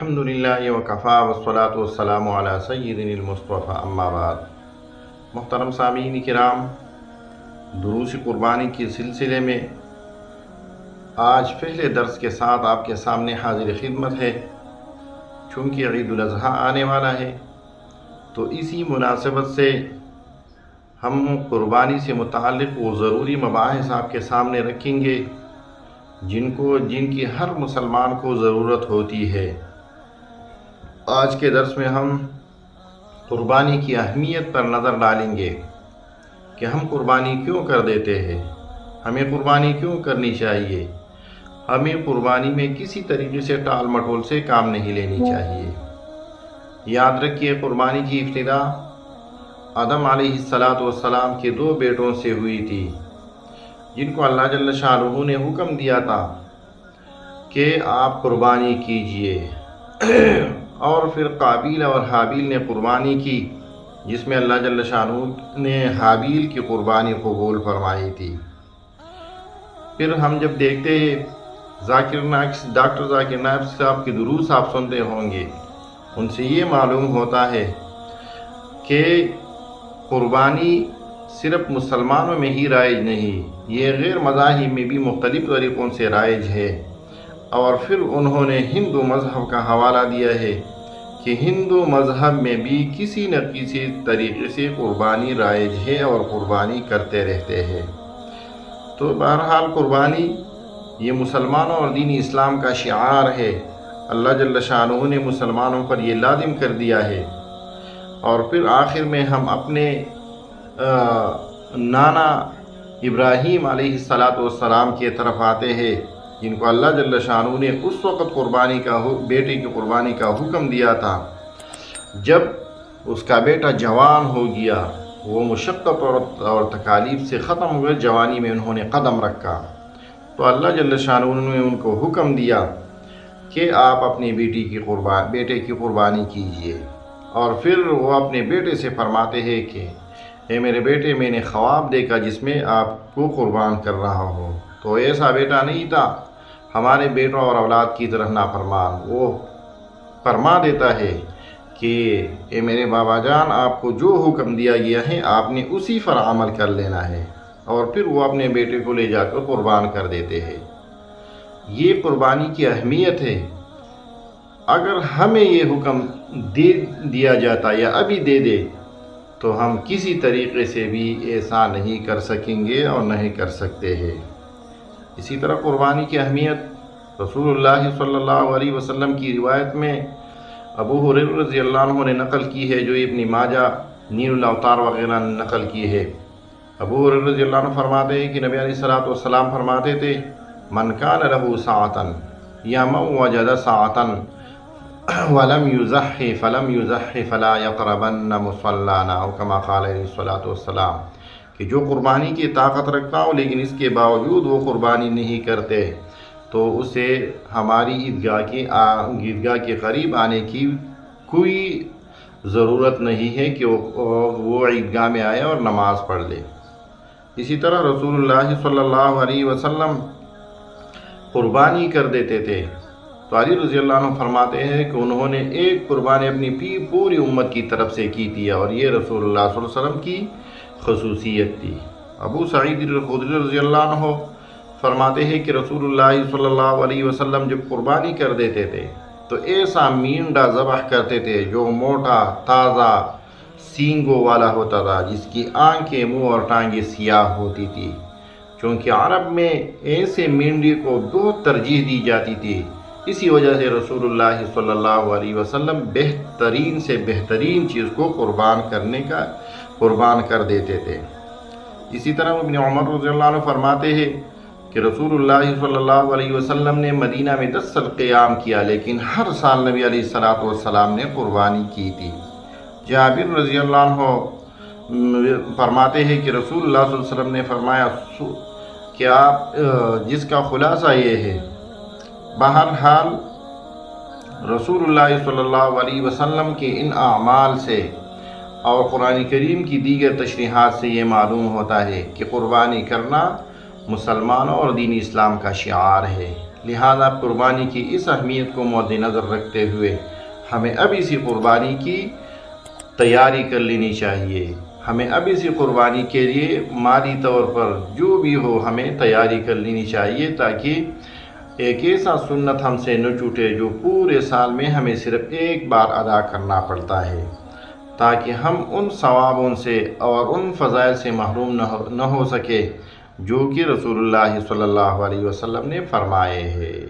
الحمدللہ وکفا والصلاة والسلام علی سیدنا المصطفیٰ اما بعد۔ محترم سامعین کرام، دروس قربانی کے سلسلے میں آج پہلے درس کے ساتھ آپ کے سامنے حاضر خدمت ہے۔ چونکہ عید الاضحیٰ آنے والا ہے تو اسی مناسبت سے ہم قربانی سے متعلق وہ ضروری مباحث آپ کے سامنے رکھیں گے جن کی ہر مسلمان کو ضرورت ہوتی ہے۔ آج کے درس میں ہم قربانی کی اہمیت پر نظر ڈالیں گے کہ ہم قربانی کیوں کر دیتے ہیں، ہمیں قربانی کیوں کرنی چاہیے، ہمیں قربانی میں کسی طریقے سے ٹال مٹول سے کام نہیں لینی چاہیے۔ یاد رکھیے، قربانی کی ابتدا آدم علیہ السلام کے 2 بیٹوں سے ہوئی تھی، جن کو اللہ جل شانہ نے حکم دیا تھا کہ آپ قربانی کیجئے۔ اور پھر قابیل اور حابیل نے قربانی کی، جس میں اللہ جل شانہ نے حابیل کی قربانی قبول فرمائی تھی۔ پھر ہم جب دیکھتے ہیں ڈاکٹر ذاکر نائک صاحب کی دروس آپ سنتے ہوں گے، ان سے یہ معلوم ہوتا ہے کہ قربانی صرف مسلمانوں میں ہی رائج نہیں، یہ غیر مذاہب میں بھی مختلف طریقوں سے رائج ہے۔ اور پھر انہوں نے ہندو مذہب کا حوالہ دیا ہے کہ ہندو مذہب میں بھی کسی نہ کسی طریقے سے قربانی رائج ہے اور قربانی کرتے رہتے ہیں۔ تو بہرحال قربانی یہ مسلمانوں اور دین اسلام کا شعار ہے، اللہ جل شانہ نے مسلمانوں پر یہ لازم کر دیا ہے۔ اور پھر آخر میں ہم اپنے نانا ابراہیم علیہ السلام کی طرف آتے ہیں، جن کو اللہ جل شانہ نے اس وقت بیٹے کی قربانی کا حکم دیا تھا جب اس کا بیٹا جوان ہو گیا، وہ مشقت اور تکالیف سے ختم ہوئے، جوانی میں انہوں نے قدم رکھا، تو اللہ جل شانہ نے ان کو حکم دیا کہ آپ اپنی بیٹے کی قربانی کیجئے۔ اور پھر وہ اپنے بیٹے سے فرماتے ہیں کہ اے میرے بیٹے، میں نے خواب دیکھا جس میں آپ کو قربان کر رہا ہوں۔ تو ایسا بیٹا نہیں تھا ہمارے بیٹوں اور اولاد کی طرح نافرمان، وہ فرما دیتا ہے کہ اے میرے بابا جان، آپ کو جو حکم دیا گیا ہے آپ نے اسی پر عمل کر لینا ہے، اور پھر وہ اپنے بیٹے کو لے جا کر قربان کر دیتے ہیں۔ یہ قربانی کی اہمیت ہے۔ اگر ہمیں یہ حکم دے دیا جاتا یا ابھی دے دے تو ہم کسی طریقے سے بھی ایسا نہیں کر سکیں گے اور نہیں کر سکتے ہیں۔ اسی طرح قربانی کی اہمیت رسول اللہ صلی اللہ علیہ وسلم کی روایت میں ابو ہریرہ رضی اللہ عنہ نے نقل کی ہے، جو ابن ماجہ، نیل الاوطار وغیرہ نے نقل کی ہے۔ ابو ہریرہ رضی اللہ عنہ فرماتے ہیں کہ نبی علیہ السلام فرماتے تھے، من کان لہ ساعۃ یا من وجد ساعۃ ولم یضحی فلا یقربن مصلانا، او کما قال علیہ السلام، کہ جو قربانی کی طاقت رکھتا ہو لیکن اس کے باوجود وہ قربانی نہیں کرتے تو اسے ہماری عیدگاہ کے قریب آنے کی کوئی ضرورت نہیں ہے کہ وہ عیدگاہ میں آئے اور نماز پڑھ لے۔ اسی طرح رسول اللہ صلی اللہ علیہ وسلم قربانی کر دیتے تھے، تو علی رضی اللہ عنہ فرماتے ہیں کہ انہوں نے ایک قربانی اپنی پوری امت کی طرف سے کی تھی، اور یہ رسول اللہ صلی اللہ علیہ وسلم کی خصوصیت تھی۔ ابو سعید الخدری رضی اللہ عنہ فرماتے ہیں کہ رسول اللہ صلی اللہ علیہ وسلم جب قربانی کر دیتے تھے تو ایسا مینڈا ذبح کرتے تھے جو موٹا، تازہ، سینگوں والا ہوتا تھا، جس کی آنکھیں، منہ اور ٹانگیں سیاہ ہوتی تھی، چونکہ عرب میں ایسے مینڈے کو بہت ترجیح دی جاتی تھی۔ اسی وجہ سے رسول اللہ صلی اللہ علیہ وسلم بہترین سے بہترین چیز کو قربان کر دیتے تھے۔ اسی طرح ابن عمر رضی اللہ عنہ فرماتے ہیں کہ رسول اللہ صلی اللہ علیہ وسلم نے مدینہ میں 10 سال قیام کیا، لیکن ہر سال نبی علیہ السلام نے قربانی کی تھی۔ جابر رضی اللہ عنہ فرماتے ہیں کہ رسول اللہ صلی اللہ علیہ وسلم نے فرمایا کہ آپ جس کا خلاصہ یہ ہے، بہرحال رسول اللہ صلی اللہ علیہ وسلم کے ان اعمال سے اور قرآن کریم کی دیگر تشریحات سے یہ معلوم ہوتا ہے کہ قربانی کرنا مسلمانوں اور دین اسلام کا شعار ہے، لہذا قربانی کی اس اہمیت کو مد نظر رکھتے ہوئے ہمیں اب اسی قربانی کی تیاری کر لینی چاہیے۔ ہمیں اب اسی قربانی کے لیے مالی طور پر جو بھی ہو ہمیں تیاری کر لینی چاہیے، تاکہ ایک ایسا سنت ہم سے نہ چھوٹے جو پورے سال میں ہمیں صرف ایک بار ادا کرنا پڑتا ہے، تاکہ ہم ان ثوابوں سے اور ان فضائل سے محروم نہ ہو سکے جو کہ رسول اللہ صلی اللہ علیہ وسلم نے فرمائے ہیں۔